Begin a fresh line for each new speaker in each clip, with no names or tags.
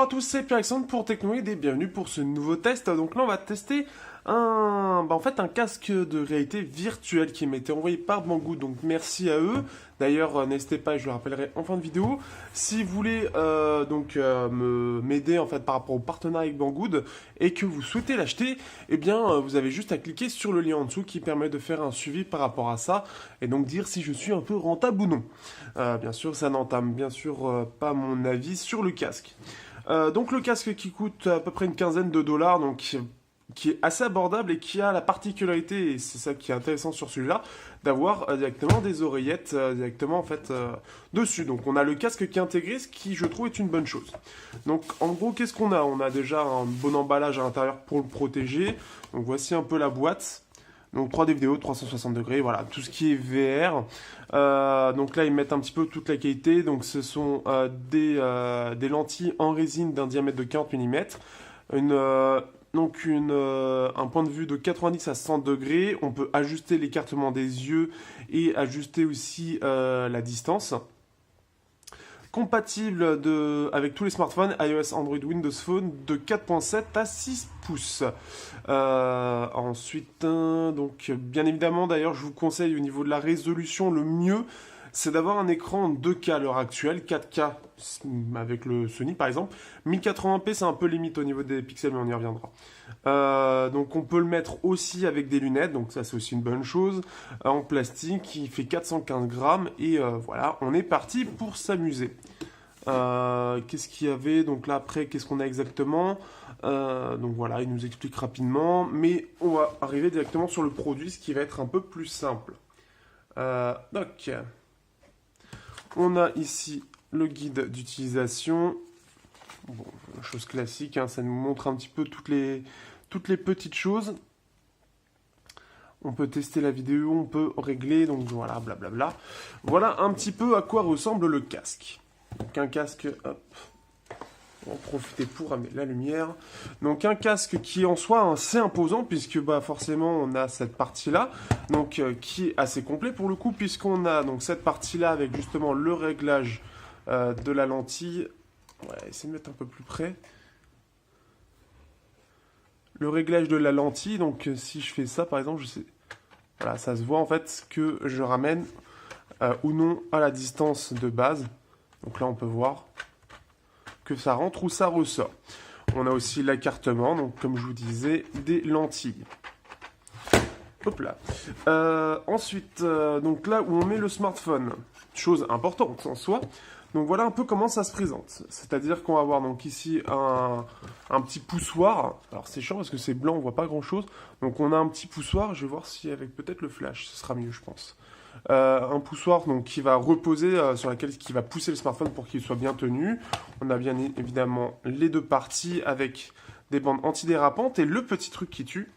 à tous, c'est Pierre-Alexandre pour Technoid et bienvenue pour ce nouveau test. Donc là on va tester un casque de réalité virtuelle qui m'a été envoyé par Banggood, donc merci à eux. D'ailleurs n'hésitez pas, je le rappellerai en fin de vidéo, si vous voulez m'aider en fait par rapport au partenariat avec Banggood et que vous souhaitez l'acheter, eh bien vous avez juste à cliquer sur le lien en dessous qui permet de faire un suivi par rapport à ça et donc dire si je suis un peu rentable ou non. Bien sûr ça n'entame bien sûr pas mon avis sur le casque. Donc le casque qui coûte à peu près une quinzaine de dollars, donc qui est assez abordable et qui a la particularité, et c'est ça qui est intéressant sur celui-là, d'avoir directement des oreillettes directement en fait dessus. Donc on a le casque qui est intégré, ce qui je trouve est une bonne chose. Donc en gros qu'est-ce qu'on a? On a déjà un bon emballage à l'intérieur pour le protéger. Donc voici un peu la boîte. Donc 3D vidéo, 360 degrés, voilà, tout ce qui est VR. Donc là, ils mettent un petit peu toute la qualité. Donc ce sont des lentilles en résine d'un diamètre de 40 mm. Un point de vue de 90 à 100 degrés. On peut ajuster l'écartement des yeux et ajuster aussi la distance. Compatible avec tous les smartphones, iOS, Android, Windows Phone, de 4.7 à 6 pouces. Ensuite, donc bien évidemment, d'ailleurs, je vous conseille au niveau de la résolution, le mieux, c'est d'avoir un écran en 2K à l'heure actuelle, 4K avec le Sony par exemple. 1080p, c'est un peu limite au niveau des pixels, mais on y reviendra. Donc on peut le mettre aussi avec des lunettes, donc ça c'est aussi une bonne chose, en plastique qui fait 415 grammes et voilà, on est parti pour s'amuser. Qu'est-ce qu'il y avait? Donc là après, qu'est-ce qu'on a exactement? Donc voilà, il nous explique rapidement, mais on va arriver directement sur le produit, ce qui va être un peu plus simple. Donc, on a ici le guide d'utilisation. Bon, chose classique, hein, ça nous montre un petit peu toutes les petites choses. On peut tester la vidéo, on peut régler, donc voilà, blablabla. Voilà un petit peu à quoi ressemble le casque. Donc un casque, hop, on va en profiter pour amener la lumière. Donc un casque qui est en soi assez imposant, puisque bah, forcément on a cette partie-là, donc qui est assez complet pour le coup, puisqu'on a donc cette partie-là avec justement le réglage de la lentille. On va essayer de mettre un peu plus près. Le réglage de la lentille, donc si je fais ça par exemple, je sais, voilà, ça se voit en fait que je ramène ou non à la distance de base. Donc là on peut voir que ça rentre ou ça ressort. On a aussi l'écartement, donc comme je vous disais, des lentilles. Hop là. Ensuite, donc là où on met le smartphone, chose importante en soi. Donc voilà un peu comment ça se présente. C'est-à-dire qu'on va avoir donc ici un petit poussoir. Alors c'est chiant parce que c'est blanc, on voit pas grand-chose. Donc on a un petit poussoir, je vais voir si avec peut-être le flash, ce sera mieux je pense. Un poussoir donc, qui va reposer sur laquelle qui va pousser le smartphone pour qu'il soit bien tenu. On a bien évidemment les deux parties avec des bandes antidérapantes. Et le petit truc qui tue,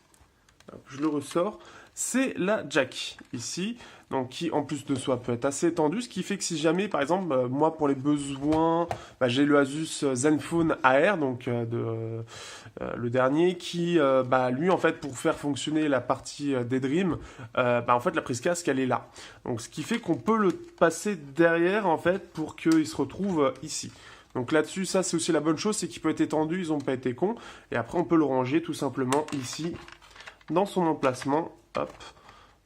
je le ressors, c'est la jack ici, donc qui en plus de soi peut être assez étendue, ce qui fait que si jamais par exemple moi pour les besoins, j'ai le Asus Zenfone AR, donc le dernier, qui lui en fait pour faire fonctionner la partie des Dream, en fait la prise casque elle est là, donc ce qui fait qu'on peut le passer derrière en fait pour qu'il se retrouve ici. Donc là-dessus, ça c'est aussi la bonne chose, c'est qu'il peut être étendu, ils n'ont pas été cons, et après on peut le ranger tout simplement ici dans son emplacement. Hop.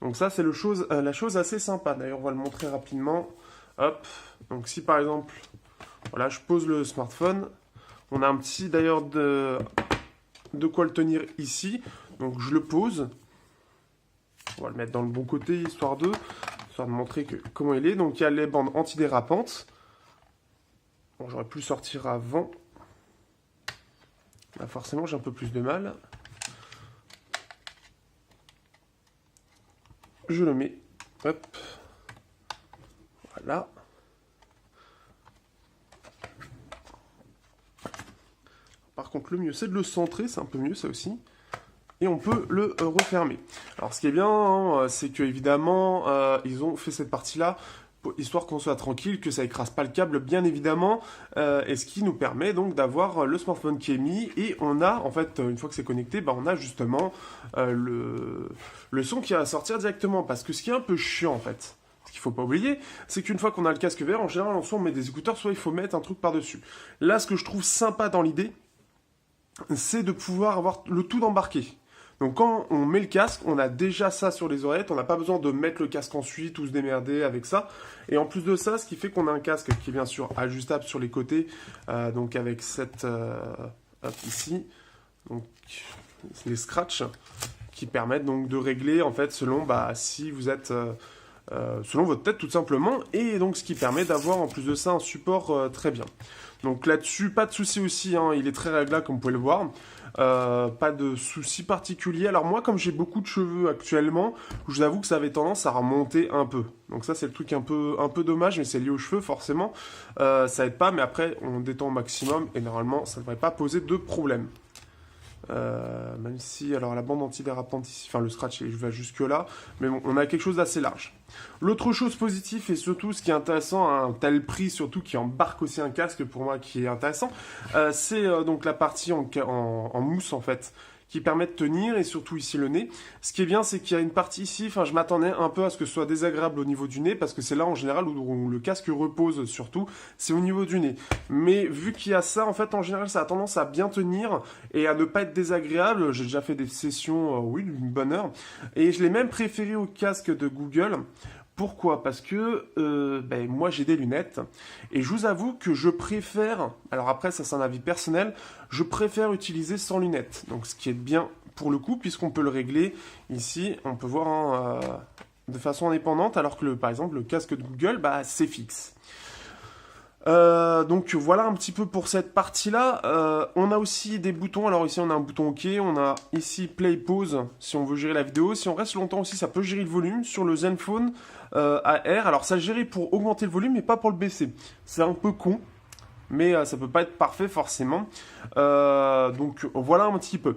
Donc ça c'est la chose assez sympa. D'ailleurs on va le montrer rapidement. Hop. Donc si par exemple, voilà, je pose le smartphone, on a un petit d'ailleurs de quoi le tenir ici. Donc je le pose. On va le mettre dans le bon côté histoire de montrer comment il est. Donc il y a les bandes antidérapantes. Bon, j'aurais pu le sortir avant. Là, forcément j'ai un peu plus de mal. Je le mets, hop, voilà. Par contre, le mieux, c'est de le centrer, c'est un peu mieux ça aussi. Et on peut le refermer. Alors, ce qui est bien, hein, c'est que évidemment, ils ont fait cette partie-là, histoire qu'on soit tranquille, que ça écrase pas le câble, bien évidemment, et ce qui nous permet donc d'avoir le smartphone qui est mis, et on a, en fait, une fois que c'est connecté, on a justement le son qui va sortir directement, parce que ce qui est un peu chiant, en fait, ce qu'il faut pas oublier, c'est qu'une fois qu'on a le casque VR, en général, soit on met des écouteurs, soit il faut mettre un truc par-dessus. Là, ce que je trouve sympa dans l'idée, c'est de pouvoir avoir le tout d'embarquer. Donc quand on met le casque, on a déjà ça sur les oreillettes, on n'a pas besoin de mettre le casque ensuite ou se démerder avec ça. Et en plus de ça, ce qui fait qu'on a un casque qui est bien sûr ajustable sur les côtés, donc avec cette hop, ici, donc les scratchs qui permettent donc de régler en fait selon si vous êtes selon votre tête tout simplement, et donc ce qui permet d'avoir en plus de ça un support très bien. Donc là-dessus, pas de souci aussi, hein, il est très réglable comme vous pouvez le voir. Pas de souci particulier. Alors moi, comme j'ai beaucoup de cheveux actuellement, je vous avoue que ça avait tendance à remonter un peu. Donc ça, c'est le truc un peu dommage, mais c'est lié aux cheveux forcément. Ça aide pas, mais après, on détend au maximum et normalement, ça ne devrait pas poser de problème. Même si, alors la bande antidérapante ici, enfin le scratch, je vais jusque là, mais bon, on a quelque chose d'assez large. L'autre chose positive, et surtout ce qui est intéressant à un tel prix, surtout qui embarque aussi un casque pour moi qui est intéressant, c'est donc la partie en mousse en fait, qui permet de tenir, et surtout ici le nez. Ce qui est bien, c'est qu'il y a une partie ici, enfin je m'attendais un peu à ce que ce soit désagréable au niveau du nez, parce que c'est là en général où le casque repose surtout, c'est au niveau du nez. Mais vu qu'il y a ça, en fait en général ça a tendance à bien tenir, et à ne pas être désagréable. J'ai déjà fait des sessions, oui, d'une bonne heure, et je l'ai même préféré au casque de Google. Pourquoi? Parce que moi j'ai des lunettes et je vous avoue que je préfère, alors après ça c'est un avis personnel, je préfère utiliser sans lunettes. Donc ce qui est bien pour le coup puisqu'on peut le régler ici, on peut voir de façon indépendante alors que par exemple le casque de Google c'est fixe. Donc voilà un petit peu pour cette partie-là. On a aussi des boutons. Alors ici on a un bouton OK, on a ici Play Pause si on veut gérer la vidéo. Si on reste longtemps aussi, ça peut gérer le volume sur le Zenfone AR. Alors ça gérait pour augmenter le volume mais pas pour le baisser. C'est un peu con, mais ça peut pas être parfait forcément. Donc voilà un petit peu.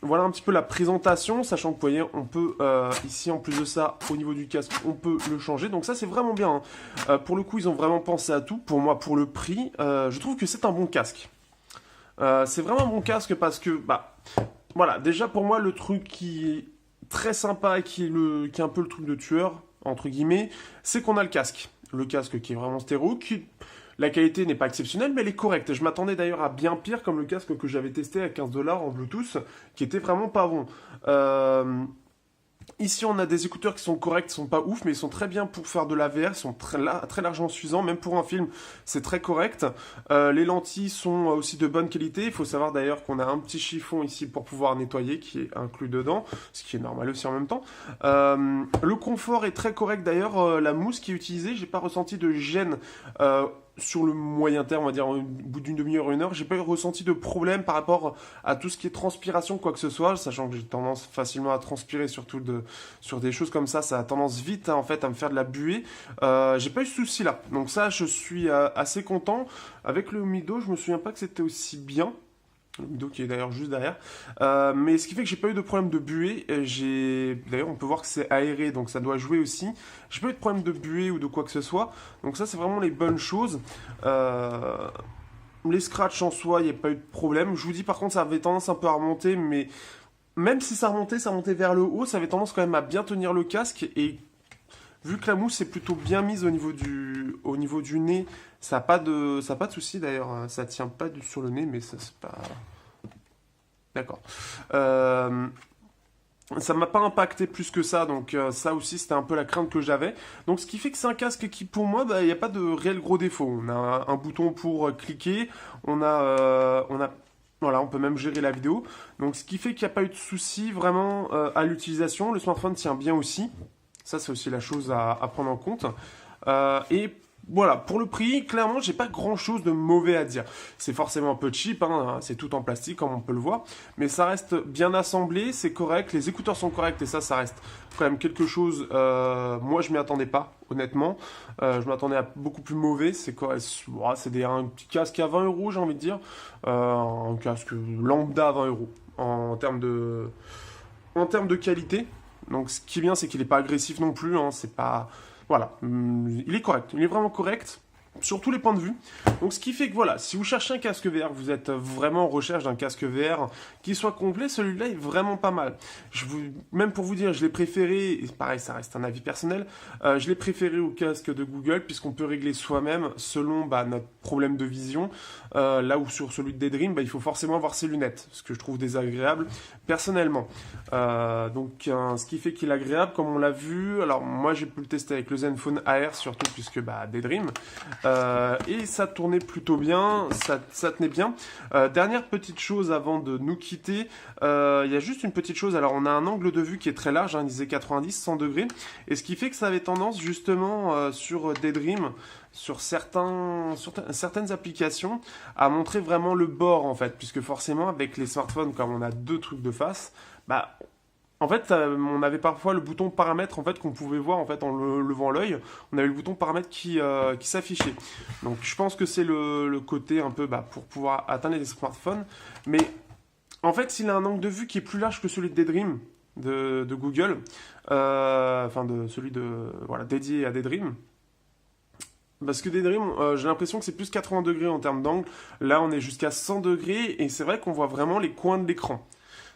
Voilà un petit peu la présentation, sachant que vous voyez, on peut, ici en plus de ça, au niveau du casque, on peut le changer. Donc ça c'est vraiment bien, hein. Pour le coup, ils ont vraiment pensé à tout. Pour moi, pour le prix, je trouve que c'est un bon casque. C'est vraiment un bon casque parce que, voilà, déjà pour moi, le truc qui est très sympa et qui est un peu le truc de tueur, entre guillemets, c'est qu'on a le casque. Le casque qui est vraiment stéréo, la qualité n'est pas exceptionnelle, mais elle est correcte. Je m'attendais d'ailleurs à bien pire, comme le casque que j'avais testé à 15$ en Bluetooth, qui était vraiment pas bon. Ici, on a des écouteurs qui sont corrects, qui sont pas ouf, mais ils sont très bien pour faire de la VR, ils sont très largement suffisants, même pour un film, c'est très correct. Les lentilles sont aussi de bonne qualité. Il faut savoir d'ailleurs qu'on a un petit chiffon ici pour pouvoir nettoyer, qui est inclus dedans, ce qui est normal aussi en même temps. Le confort est très correct d'ailleurs. La mousse qui est utilisée, j'ai pas ressenti de gêne. Sur le moyen terme, on va dire au bout d'une demi-heure, une heure, j'ai pas eu ressenti de problème par rapport à tout ce qui est transpiration, quoi que ce soit, sachant que j'ai tendance facilement à transpirer, surtout sur des choses comme ça a tendance vite en fait à me faire de la buée. J'ai pas eu ce souci là, donc ça je suis assez content. Avec le Mido, je me souviens pas que c'était aussi bien. Le Mido qui est d'ailleurs juste derrière. Mais ce qui fait que j'ai pas eu de problème de buée. D'ailleurs, on peut voir que c'est aéré, donc ça doit jouer aussi. J'ai pas eu de problème de buée ou de quoi que ce soit. Donc ça, c'est vraiment les bonnes choses. Les scratchs en soi, il n'y a pas eu de problème. Je vous dis, par contre, ça avait tendance un peu à remonter, mais même si ça remontait vers le haut, ça avait tendance quand même à bien tenir le casque. Et vu que la mousse est plutôt bien mise au niveau du nez, ça n'a pas de souci d'ailleurs. Ça tient pas sur le nez, mais ça c'est pas... D'accord. Ça m'a pas impacté plus que ça, donc ça aussi c'était un peu la crainte que j'avais. Donc ce qui fait que c'est un casque qui pour moi, il n'y a pas de réel gros défaut. On a un bouton pour cliquer, voilà, on peut même gérer la vidéo. Donc ce qui fait qu'il n'y a pas eu de souci vraiment à l'utilisation. Le smartphone tient bien aussi. Ça c'est aussi la chose à prendre en compte. Et voilà, pour le prix, clairement, j'ai pas grand chose de mauvais à dire. C'est forcément un peu cheap, hein, c'est tout en plastique comme on peut le voir, mais ça reste bien assemblé, c'est correct, les écouteurs sont corrects et ça reste quand même quelque chose. Moi, je m'y attendais pas, honnêtement. Je m'attendais à beaucoup plus mauvais. C'est quoi? C'est un petit casque à 20€, j'ai envie de dire. Un casque lambda à 20€ en termes de qualité. Donc, ce qui est bien, c'est qu'il n'est pas agressif non plus, hein, c'est pas. Voilà, il est correct, il est vraiment correct. sur tous les points de vue. Donc ce qui fait que voilà, si vous cherchez un casque VR, vous êtes vraiment en recherche d'un casque VR qui soit complet, celui-là est vraiment pas mal. Même pour vous dire, je l'ai préféré, et pareil ça reste un avis personnel, je l'ai préféré au casque de Google puisqu'on peut régler soi-même selon notre problème de vision, là où sur celui de Daydream, il faut forcément avoir ses lunettes, ce que je trouve désagréable personnellement. Ce qui fait qu'il est agréable, comme on l'a vu, alors moi j'ai pu le tester avec le Zenfone AR surtout puisque Daydream, et ça tournait plutôt bien, ça tenait bien. Dernière petite chose avant de nous quitter, il y a juste une petite chose, alors on a un angle de vue qui est très large, il disait 90, 100 degrés, et ce qui fait que ça avait tendance justement sur Daydream, sur certaines applications, à montrer vraiment le bord en fait, puisque forcément avec les smartphones, comme on a deux trucs de face, en fait, on avait parfois le bouton paramètres en fait qu'on pouvait voir en fait en levant l'œil. On avait le bouton paramètres qui s'affichait. Donc, je pense que c'est le côté un peu pour pouvoir atteindre les smartphones. Mais en fait, il a un angle de vue qui est plus large que celui de Daydream de Google, de celui dédié à Daydream. Parce que Daydream, j'ai l'impression que c'est plus 80 degrés en termes d'angle. Là, on est jusqu'à 100 degrés et c'est vrai qu'on voit vraiment les coins de l'écran.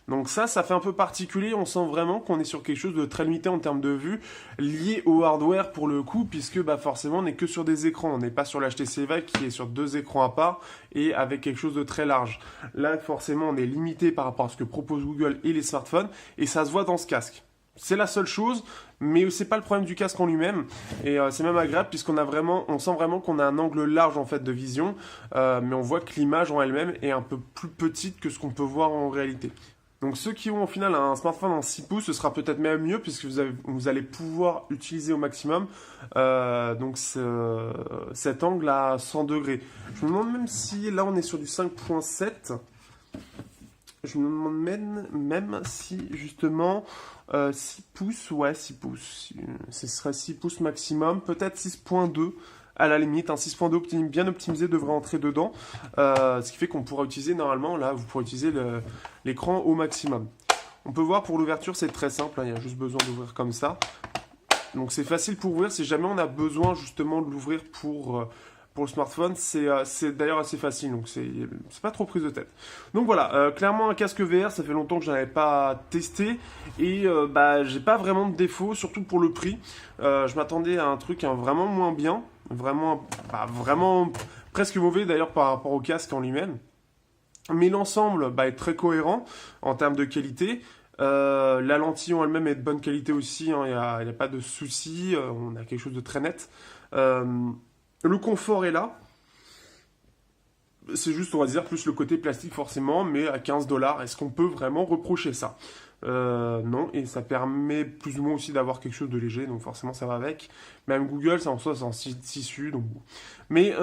Donc ça fait un peu particulier, on sent vraiment qu'on est sur quelque chose de très limité en termes de vue, lié au hardware pour le coup, puisque forcément on n'est que sur des écrans, on n'est pas sur l'HTC Vive qui est sur deux écrans à part et avec quelque chose de très large. Là forcément on est limité par rapport à ce que propose Google et les smartphones, et ça se voit dans ce casque. C'est la seule chose, mais c'est pas le problème du casque en lui-même, et c'est même agréable puisqu'on sent vraiment qu'on a un angle large en fait de vision, mais on voit que l'image en elle-même est un peu plus petite que ce qu'on peut voir en réalité. Donc ceux qui ont au final un smartphone en 6 pouces, ce sera peut-être même mieux puisque vous allez pouvoir utiliser au maximum cet angle à 100 degrés. Je me demande même si là on est sur du 5.7. Je me demande même si justement 6 pouces, 6 pouces, ce serait 6 pouces maximum, peut-être 6.2. À la limite, un 6.2 bien optimisé devrait entrer dedans, ce qui fait qu'on pourra utiliser normalement, là, vous pourrez utiliser l'écran au maximum. On peut voir pour l'ouverture, c'est très simple, il y a juste besoin d'ouvrir comme ça. Donc c'est facile pour ouvrir, si jamais on a besoin justement de l'ouvrir pour le smartphone, c'est d'ailleurs assez facile, donc c'est pas trop prise de tête. Donc voilà, clairement un casque VR, ça fait longtemps que je n'avais pas testé, et j'ai pas vraiment de défaut, surtout pour le prix. Je m'attendais à un truc vraiment moins bien, vraiment presque mauvais d'ailleurs par rapport au casque en lui-même. Mais l'ensemble est très cohérent en termes de qualité. La lentille en elle-même est de bonne qualité aussi, il n'y a pas de souci, on a quelque chose de très net. Le confort est là. C'est juste, on va dire, plus le côté plastique forcément, mais à 15 $, est-ce qu'on peut vraiment reprocher ça? Non, et ça permet plus ou moins aussi d'avoir quelque chose de léger, donc forcément ça va avec. Même Google, ça en soi, c'est en tissu, donc bon. Mais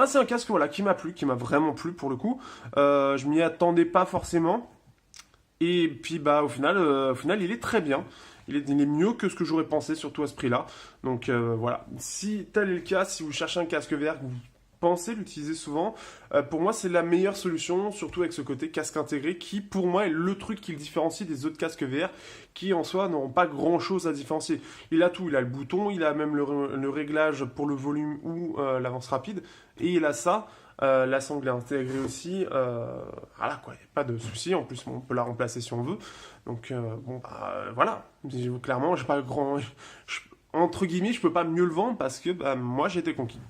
c'est un casque qui m'a plu, qui m'a vraiment plu pour le coup. Je m'y attendais pas forcément. Et puis au final, il est très bien. Il est mieux que ce que j'aurais pensé, surtout à ce prix-là. Donc voilà, si tel est le cas, si vous cherchez un casque VR, que vous pensez l'utiliser souvent, pour moi c'est la meilleure solution, surtout avec ce côté casque intégré, qui pour moi est le truc qui le différencie des autres casques VR, qui en soi n'auront pas grand-chose à différencier. Il a tout, il a le bouton, il a même le réglage pour le volume ou l'avance rapide, et il a ça. La sangle est intégrée aussi, voilà quoi, il n'y a pas de souci, en plus on peut la remplacer si on veut, donc voilà, clairement j'ai pas entre guillemets je peux pas mieux le vendre parce que moi j'ai été conquis.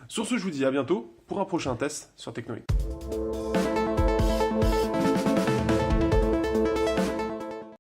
Sur ce je vous dis à bientôt pour un prochain test sur Technoïd.